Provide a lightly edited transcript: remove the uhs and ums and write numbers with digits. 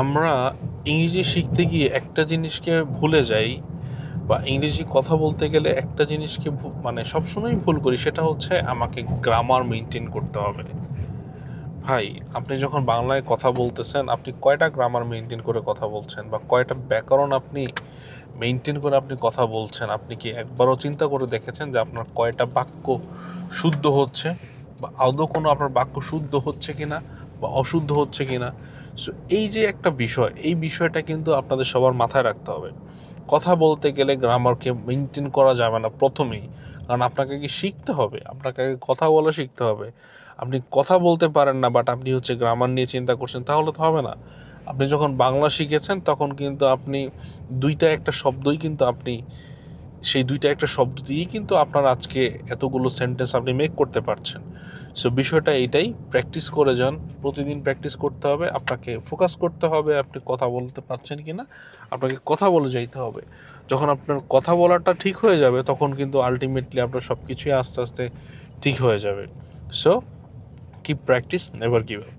আমরা ইংরেজি শিখতে গিয়ে একটা জিনিসকে ভুলে যাই, বা ইংরেজি কথা বলতে গেলে একটা জিনিসকে মানে সবসময় ভুল করি, সেটা হচ্ছে আমাকে গ্রামার মেনটেন করতে হবে। ভাই, আপনি যখন বাংলায় কথা বলতেছেন, আপনি কয়টা গ্রামার মেনটেন করে কথা বলছেন, বা কয়টা ব্যাকরণ আপনি মেনটেন করে আপনি কথা বলছেন? আপনি কি একবারও চিন্তা করে দেখেছেন যে আপনার কয়টা বাক্য শুদ্ধ হচ্ছে, বা আদৌ কোনো আপনার বাক্য শুদ্ধ হচ্ছে কিনা বা অশুদ্ধ হচ্ছে কিনা? সো এই যে একটা বিষয়, এই বিষয়টা কিন্তু আপনাদের সবার মাথায় রাখতে হবে। কথা বলতে গেলে গ্রামারকে মেনটেন করা যাবে না প্রথমেই, কারণ আপনাকে কি শিখতে হবে, আপনাকে আগে কথা বলা শিখতে হবে। আপনি কথা বলতে পারেন না, বাট আপনি হচ্ছে গ্রামার নিয়ে চিন্তা করছেন, তাহলে তো হবে না। আপনি যখন বাংলা শিখেছেন তখন কিন্তু আপনি দুইটা একটা শব্দই কিন্তু আপনি সেই দুইটা একটা শব্দ দিয়েই কিন্তু আপনার আজকে এতগুলো সেন্টেন্স আপনি মেক করতে পারছেন। সো বিষয়টা এইটাই, প্র্যাকটিস করে যান, প্রতিদিন প্র্যাকটিস করতে হবে, আপনাকে ফোকাস করতে হবে আপনি কথা বলতে পারছেন কি না, আপনাকে কথা বলে যাইতে হবে। যখন আপনার কথা বলাটা ঠিক হয়ে যাবে তখন কিন্তু আলটিমেটলি আপনার সব কিছুই আস্তে আস্তে ঠিক হয়ে যাবে। So keep practice, never give up.